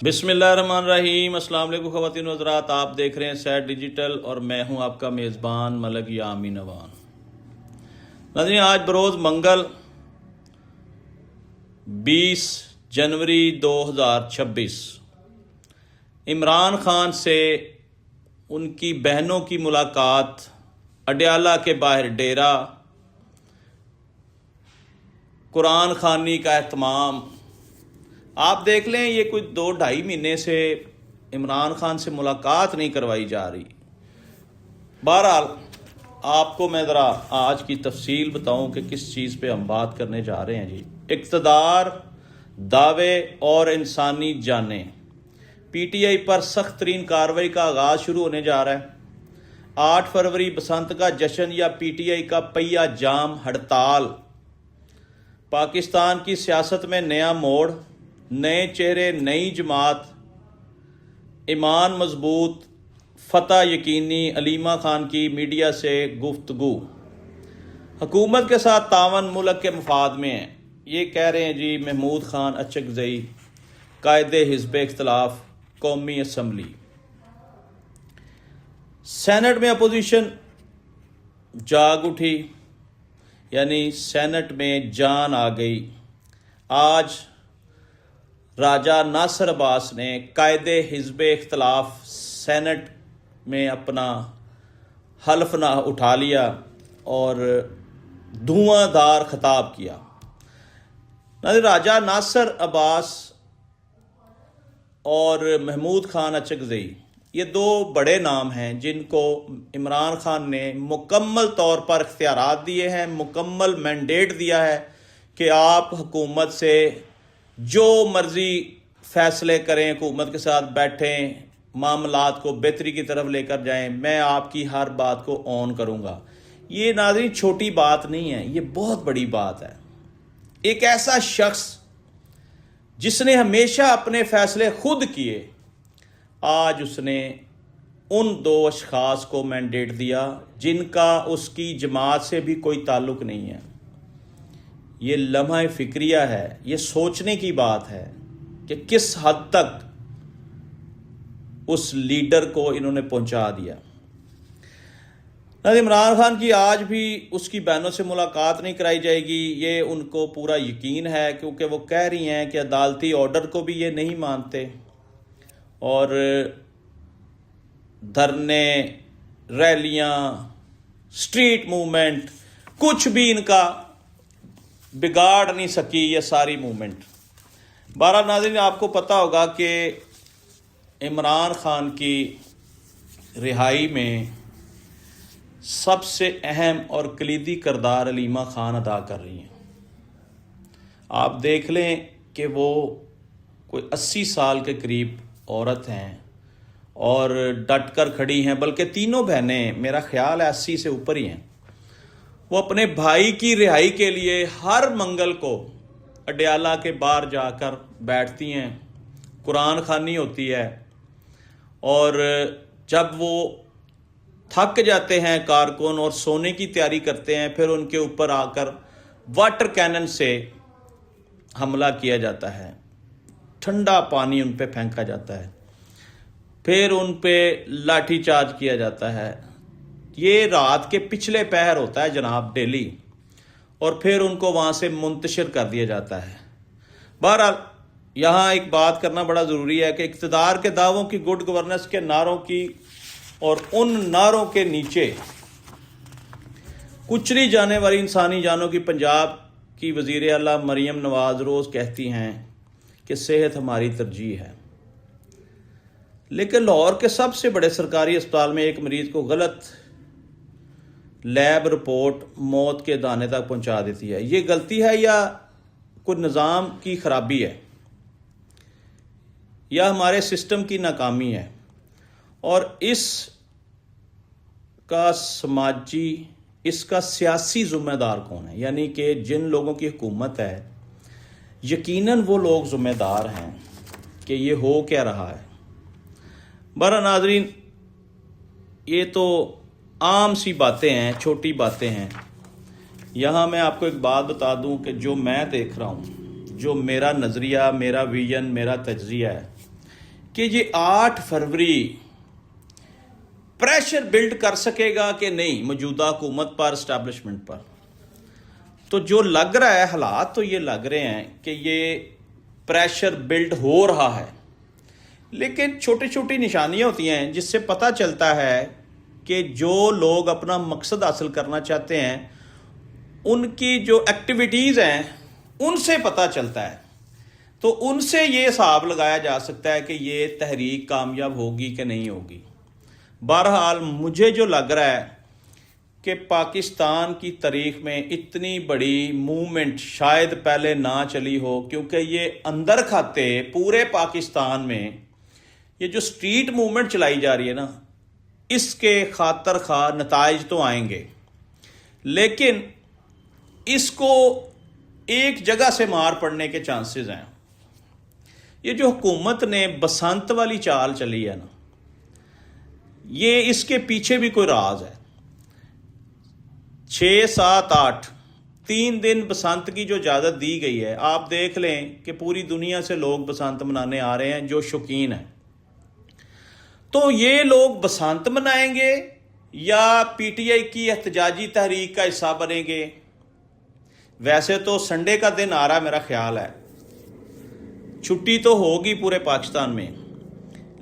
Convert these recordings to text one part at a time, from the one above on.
बिस्मिल्लाहिर्रहमानिर्रहीम। अस्सलाम वालेकुम ख़वातीन व हज़रात, आप देख रहे हैं सैट डिजिटल और मैं हूं आपका मेज़बान मलक यामीन अवान। नाज़रीन, आज बरोज़ मंगल 20 जनवरी 2026 इमरान खान से उनकी बहनों की मुलाकात, अडयाला के बाहर डेरा, कुरान खानी का एहतमाम। आप देख लें, ये कुछ 2-2.5 महीने से इमरान खान से मुलाकात नहीं करवाई जा रही। बहरहाल आपको मैं ज़रा आज की तफसील बताऊं कि किस चीज़ पे हम बात करने जा रहे हैं जी। इक़्तिदार, दावे और इंसानी जानें। PTI पर सख्त तरीन कार्रवाई का आगाज़ शुरू होने जा रहा है। 8 फरवरी बसंत का जश्न या PTI का पहिया जाम हड़ताल। पाकिस्तान की सियासत में नया मोड़, नए चेहरे, नई जमात, ईमान मजबूत, फतह यकीनी। अलीमा खान की मीडिया से गुफ्तगू। हुकूमत के साथ तावन मुल्क के मफाद में है, ये कह रहे हैं जी महमूद खान अचकज़ई, कायदे हिज़्ब इख्तिलाफ कौमी असम्बली। सेनेट में अपोजिशन जाग उठी, यानी सेनेट में जान आ गई। आज राजा नासिर अब्बास ने कायदे हिज़्ब इख्तिलाफ सेनेट में अपना हल्फनामा उठा लिया और धुआंधार खिताब किया। राजा नासिर अब्बास और महमूद खान अचकज़ई, ये 2 बड़े नाम हैं जिनको इमरान खान ने मुकम्मल तौर पर इख्तियारात दिए हैं, मुकम्मल मैंडेट दिया है कि आप हुकूमत से जो मर्जी फैसले करें, हुकूमत के साथ बैठें, मामलात को बेहतरी की तरफ लेकर जाएं, मैं आपकी हर बात को ऑन करूंगा। ये नाज़रीन छोटी बात नहीं है, ये बहुत बड़ी बात है। एक ऐसा शख्स जिसने हमेशा अपने फैसले खुद किए, आज उसने उन 2 अशखास को मैंडेट दिया जिनका उसकी जमात से भी कोई ताल्लुक नहीं है। ये लम्हा फिक्रिया है, ये सोचने की बात है कि किस हद तक उस लीडर को इन्होंने पहुंचा दिया। इमरान खान की आज भी उसकी बहनों से मुलाकात नहीं कराई जाएगी, ये उनको पूरा यकीन है, क्योंकि वो कह रही हैं कि अदालती ऑर्डर को भी ये नहीं मानते और धरने, रैलियां, स्ट्रीट मूवमेंट, कुछ भी इनका बिगाड़ नहीं सकी ये सारी मूवमेंट। बहरहाल नाज़रीन, आपको पता होगा कि इमरान खान की रिहाई में सबसे अहम और कलीदी किरदार अलीमा खान अदा कर रही हैं। आप देख लें कि वो कोई 80 साल के करीब औरत हैं और डट कर खड़ी हैं, बल्कि तीनों बहनें मेरा ख्याल है 80 से ऊपर ही हैं। वो अपने भाई की रिहाई के लिए हर मंगल को अडयाला के बाहर जाकर बैठती हैं, कुरान खानी होती है और जब वो थक जाते हैं कारकुन और सोने की तैयारी करते हैं, फिर उनके ऊपर आकर वाटर कैनन से हमला किया जाता है, ठंडा पानी उन पे फेंका जाता है, फिर उन पे लाठीचार्ज किया जाता है। ये रात के पिछले पहर होता है जनाब, डेली, और फिर उनको वहाँ से मुंतशिर कर दिया जाता है। बहरहाल यहाँ एक बात करना बड़ा ज़रूरी है कि इक़्तिदार के दावों की, गुड गवर्नेंस के नारों की और उन नारों के नीचे कुचली जाने वाली इंसानी जानों की पंजाब की वज़ीर आला मरीम नवाज रोज़ कहती हैं कि सेहत हमारी तरजीह है, लेकिन लाहौर के सबसे बड़े सरकारी अस्पताल में एक मरीज को गलत लैब रिपोर्ट मौत के दाने तक पहुंचा देती है। ये गलती है या कोई निज़ाम की खराबी है या हमारे सिस्टम की नाकामी है? और इसका सियासी ज़िम्मेदार कौन है? यानी कि जिन लोगों की हुकूमत है, यकीनन वो लोग ज़िम्मेदार हैं कि ये हो क्या रहा है। बहरहाल नाज़रीन, ये तो आम सी बातें हैं, छोटी बातें हैं। यहाँ मैं आपको एक बात बता दूं कि जो मैं देख रहा हूँ, जो मेरा नज़रिया, मेरा विजन, मेरा तज्ज़िया है, कि ये 8 फरवरी प्रेशर बिल्ड कर सकेगा कि नहीं मौजूदा हुकूमत पर, एस्टैब्लिशमेंट पर। तो जो लग रहा है, हालात तो ये लग रहे हैं कि ये प्रेशर बिल्ड हो रहा है, लेकिन छोटी छोटी निशानियां होती हैं जिससे पता चलता है कि जो लोग अपना मकसद हासिल करना चाहते हैं उनकी जो एक्टिविटीज़ हैं उनसे पता चलता है। तो उनसे ये हिसाब लगाया जा सकता है कि ये तहरीक कामयाब होगी कि नहीं होगी। बहरहाल मुझे जो लग रहा है कि पाकिस्तान की तारीख में इतनी बड़ी मूवमेंट शायद पहले ना चली हो, क्योंकि ये अंदर खाते पूरे पाकिस्तान में ये जो स्ट्रीट मूवमेंट चलाई जा रही है ना, इसके खातर खा नताइज तो आएंगे, लेकिन इसको एक जगह से मार पड़ने के चांसेस हैं। ये जो हुकूमत ने बसंत वाली चाल चली है ना, ये इसके पीछे भी कोई राज है। 6, 7, 8 3 दिन बसंत की जो इजाज़त दी गई है, आप देख लें कि पूरी दुनिया से लोग बसंत मनाने आ रहे हैं जो शौकीन हैं। तो ये लोग बसंत मनाएंगे या पीटीआई की एहतजाजी तहरीक का हिस्सा बनेंगे? वैसे तो संडे का दिन आ रहा है, मेरा ख्याल है छुट्टी तो होगी पूरे पाकिस्तान में,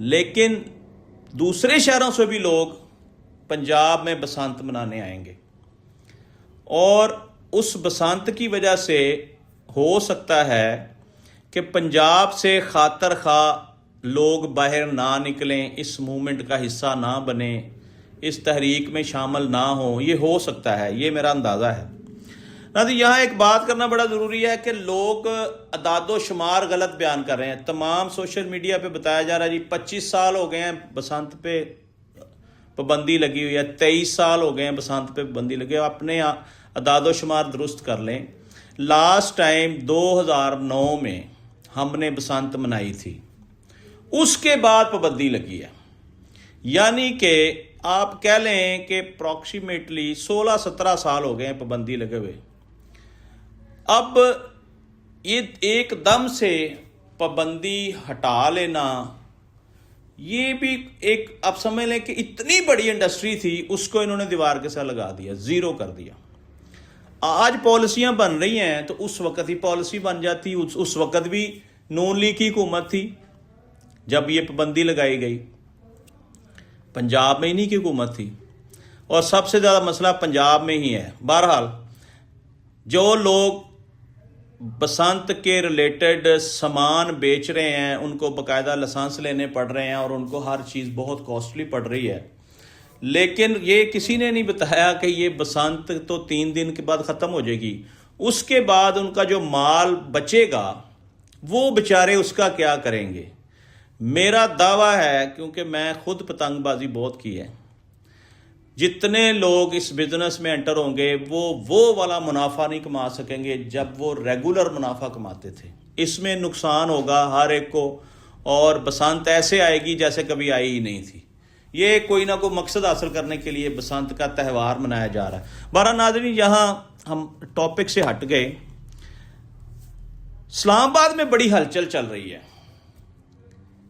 लेकिन दूसरे शहरों से भी लोग पंजाब में बसंत मनाने आएंगे और उस बसंत की वजह से हो सकता है कि पंजाब से खातर खा लोग बाहर ना निकलें, इस मूवमेंट का हिस्सा ना बने, इस तहरीक में शामिल ना हो। ये हो सकता है, ये मेरा अंदाज़ा है ना। तो यहाँ एक बात करना बड़ा ज़रूरी है कि लोग अदादो शुमार गलत बयान कर रहे हैं। तमाम सोशल मीडिया पे बताया जा रहा है जी 25 साल हो गए हैं बसंत पे पाबंदी लगी हुई है, 23 साल हो गए हैं बसंत पे पाबंदी लगी है। अपने अदादो शुमार दुरुस्त कर लें। लास्ट टाइम 2009 में हमने बसंत मनाई थी, उसके बाद पाबंदी लगी है, यानी कि आप कह लें कि अप्रॉक्सीमेटली 16-17 साल हो गए हैं पाबंदी लगे हुए। अब ये एकदम से पाबंदी हटा लेना, ये भी एक, आप समझ लें कि इतनी बड़ी इंडस्ट्री थी उसको इन्होंने दीवार के साथ लगा दिया, ज़ीरो कर दिया। आज पॉलिसियां बन रही हैं तो उस वक्त ही पॉलिसी बन जाती। उस वक्त भी नून लीग की हुकूमत थी जब ये पाबंदी लगाई गई, पंजाब में इन्हीं की हुकूमत थी और सबसे ज़्यादा मसला पंजाब में ही है। बहरहाल जो लोग बसंत के रिलेटेड सामान बेच रहे हैं उनको बाकायदा लाइसेंस लेने पड़ रहे हैं और उनको हर चीज़ बहुत कॉस्टली पड़ रही है, लेकिन ये किसी ने नहीं बताया कि ये बसंत तो 3 दिन के बाद ख़त्म हो जाएगी। उसके बाद उनका जो माल बचेगा वो बेचारे उसका क्या करेंगे? मेरा दावा है, क्योंकि मैं खुद पतंगबाजी बहुत की है, जितने लोग इस बिजनेस में एंटर होंगे वो वाला मुनाफा नहीं कमा सकेंगे जब वो रेगुलर मुनाफा कमाते थे। इसमें नुकसान होगा हर एक को और बसंत ऐसे आएगी जैसे कभी आई ही नहीं थी। ये कोई ना कोई मकसद हासिल करने के लिए बसंत का त्यौहार मनाया जा रहा है। बारह नाज़रीन, यहाँ हम टॉपिक से हट गए। इस्लामाबाद में बड़ी हलचल चल रही है।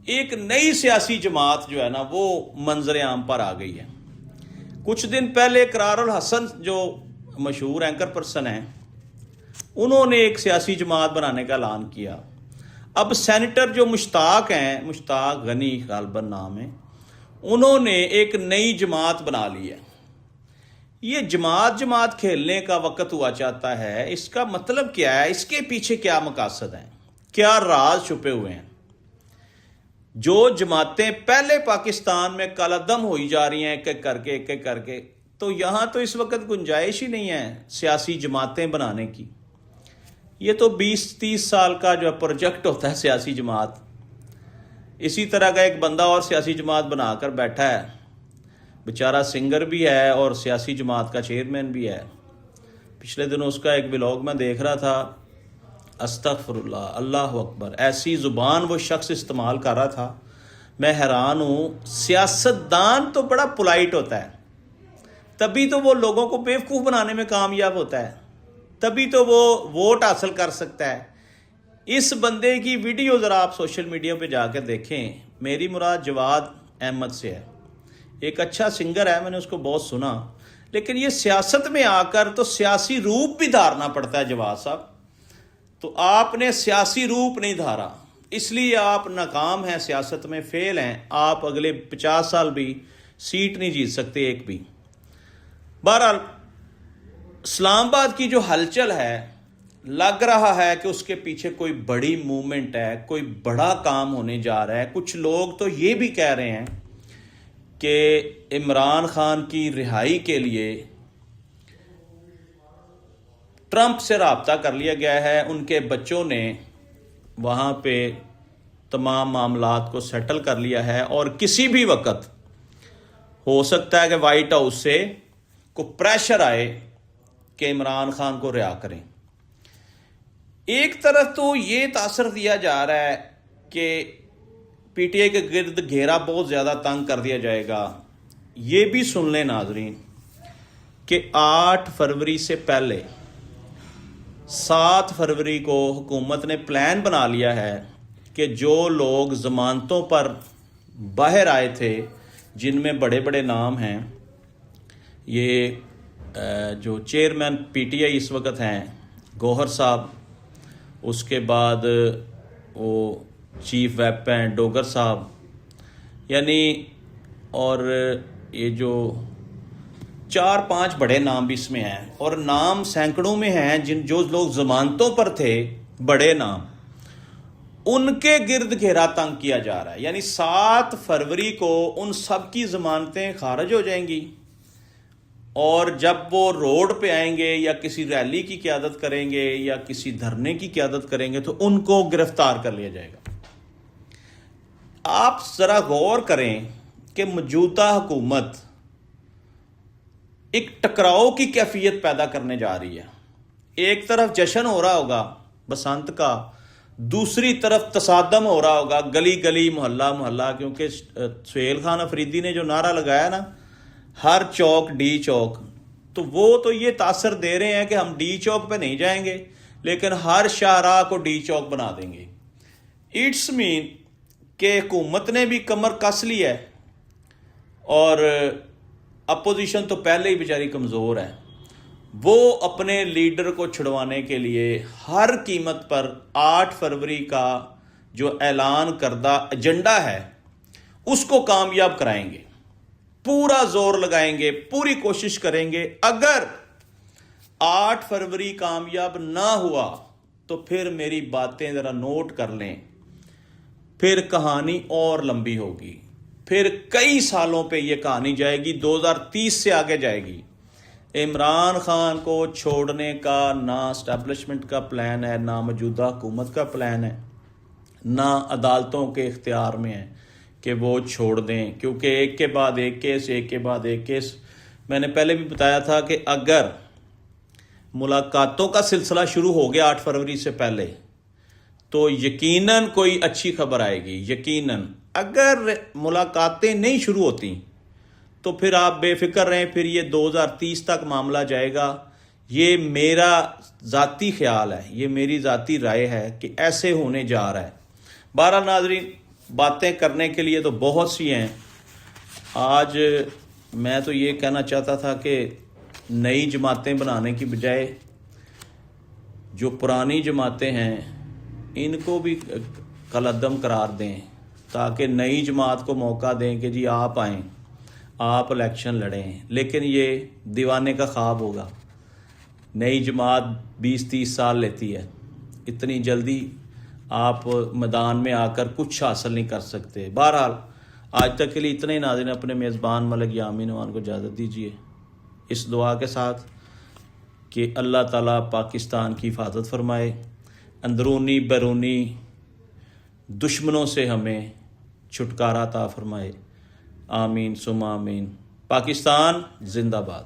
एक नई सियासी जमात जो है ना वो मंजर आम पर आ गई है। कुछ दिन पहले करारुल हसन जो मशहूर एंकर पर्सन हैं, उन्होंने एक सियासी जमात बनाने का ऐलान किया। अब सेनेटर जो मुश्ताक हैं, मुश्ताक गनी गालबन नाम है, उन्होंने एक नई जमात बना ली है। ये जमात खेलने का वक्त हुआ चाहता है। इसका मतलब क्या है? इसके पीछे क्या मकासद हैं? क्या राज छुपे हुए हैं? जो जमातें पहले पाकिस्तान में कालादम हो जा रही हैं एक करके, तो यहाँ तो इस वक्त गुंजाइश ही नहीं है सियासी जमातें बनाने की। ये तो 20-30 साल का जो प्रोजेक्ट होता है सियासी जमात। इसी तरह का एक बंदा और सियासी जमात बनाकर बैठा है, बेचारा सिंगर भी है और सियासी जमात का चेयरमैन भी है। पिछले दिनों उसका एक व्लॉग में देख रहा था, अस्तगफिरुल्लाह, अल्लाह अकबर, ऐसी ज़ुबान वो शख्स इस्तेमाल कर रहा था, मैं हैरान हूँ। सियासतदान तो बड़ा पोलाइट होता है, तभी तो वो लोगों को बेवकूफ़ बनाने में कामयाब होता है, तभी तो वो वोट हासिल कर सकता है। इस बंदे की वीडियो ज़रा आप सोशल मीडिया पे जाकर देखें। मेरी मुराद जवाद अहमद से है, एक अच्छा सिंगर है, मैंने उसको बहुत सुना, लेकिन ये सियासत में आकर तो सियासी रूप भी धारना पड़ता है जवाद साहब। तो आपने सियासी रूप नहीं धारा, इसलिए आप नाकाम हैं, सियासत में फेल हैं। आप अगले 50 साल भी सीट नहीं जीत सकते एक भी। बहरहाल इस्लामाबाद की जो हलचल है, लग रहा है कि उसके पीछे कोई बड़ी मूवमेंट है, कोई बड़ा काम होने जा रहा है। कुछ लोग तो ये भी कह रहे हैं कि इमरान खान की रिहाई के लिए ट्रंप से रब्ता कर लिया गया है। उनके बच्चों ने वहाँ पे तमाम मामलात को सेटल कर लिया है और किसी भी वक्त हो सकता है कि वाइट हाउस से को प्रेशर आए कि इमरान खान को रिहा करें। एक तरफ तो ये तासर दिया जा रहा है कि पीटीआई के गिर्द घेरा बहुत ज़्यादा तंग कर दिया जाएगा। ये भी सुन लें नाजरीन कि 8 फरवरी से पहले 7 फरवरी को हुकूमत ने प्लान बना लिया है कि जो लोग ज़मानतों पर बाहर आए थे, जिनमें बड़े बड़े नाम हैं, ये जो चेयरमैन पीटीआई इस वक्त हैं गौहर साहब, उसके बाद वो चीफ वेप हैं डोगर साहब, यानी और ये जो 4-5 बड़े नाम भी इसमें हैं और नाम सैकड़ों में हैं जिन जो लोग जमानतों पर थे, बड़े नाम, उनके गिर्द घेरा तंग किया जा रहा है। यानी 7 फरवरी को उन सब की जमानतें खारिज हो जाएंगी और जब वो रोड पे आएंगे या किसी रैली की क़यादत करेंगे या किसी धरने की क़यादत करेंगे तो उनको गिरफ्तार कर लिया जाएगा। आप ज़रा गौर करें कि मौजूदा हुकूमत एक टकराव की कैफियत पैदा करने जा रही है। एक तरफ जश्न हो रहा होगा बसंत का, दूसरी तरफ तसादम हो रहा होगा गली गली मोहल्ला मोहल्ला, क्योंकि सुहेल खान अफरीदी ने जो नारा लगाया ना, हर चौक डी चौक, तो वो तो ये तासर दे रहे हैं कि हम डी चौक पे नहीं जाएंगे लेकिन हर शाहराह को डी चौक बना देंगे। इट्स मीन कि हुकूमत ने भी कमर कस ली है और अपोजिशन तो पहले ही बेचारी कमज़ोर है। वो अपने लीडर को छुड़वाने के लिए हर कीमत पर 8 फरवरी का जो ऐलान करदा एजेंडा है उसको कामयाब कराएंगे, पूरा जोर लगाएंगे, पूरी कोशिश करेंगे। अगर 8 फरवरी कामयाब ना हुआ तो फिर मेरी बातें ज़रा नोट कर लें, फिर कहानी और लंबी होगी, फिर कई सालों पे ये कहानी जाएगी, 2030 से आगे जाएगी। इमरान खान को छोड़ने का ना एस्टेब्लिशमेंट का प्लान है, ना मौजूदा हुकूमत का प्लान है, ना अदालतों के इख्तियार में है कि वो छोड़ दें, क्योंकि एक के बाद एक केस, एक के बाद एक केस। मैंने पहले भी बताया था कि अगर मुलाकातों का सिलसिला शुरू हो गया 8 फरवरी से पहले तो यकीनन कोई अच्छी खबर आएगी, यकीनन। अगर मुलाकातें नहीं शुरू होती तो फिर आप बेफिक्र रहें, फिर ये 2030 तक मामला जाएगा। ये मेरा ज़ाती ख्याल है, ये मेरी ज़ाती राय है कि ऐसे होने जा रहा है। 12 नाज़रीन, बातें करने के लिए तो बहुत सी हैं। आज मैं तो ये कहना चाहता था कि नई जमातें बनाने की बजाय जो पुरानी जमातें हैं इनको भी कलअदम करार दें, ताकि नई जमात को मौका दें कि जी आप आएँ, आप इलेक्शन लड़ें। लेकिन ये दीवाने का ख्वाब होगा। नई जमात 20-30 साल लेती है, इतनी जल्दी आप मैदान में आकर कुछ हासिल नहीं कर सकते। बहरहाल आज तक के लिए इतने ही। नाज़रीन, अपने मेज़बान मलिक यामीन नवान को इजाज़त दीजिए इस दुआ के साथ कि अल्लाह ताला पाकिस्तान की हिफाजत फरमाए, अंदरूनी बैरूनी दुश्मनों से हमें छुटकारा अता फरमाए। आमीन सुमा आमीन। पाकिस्तान जिंदाबाद।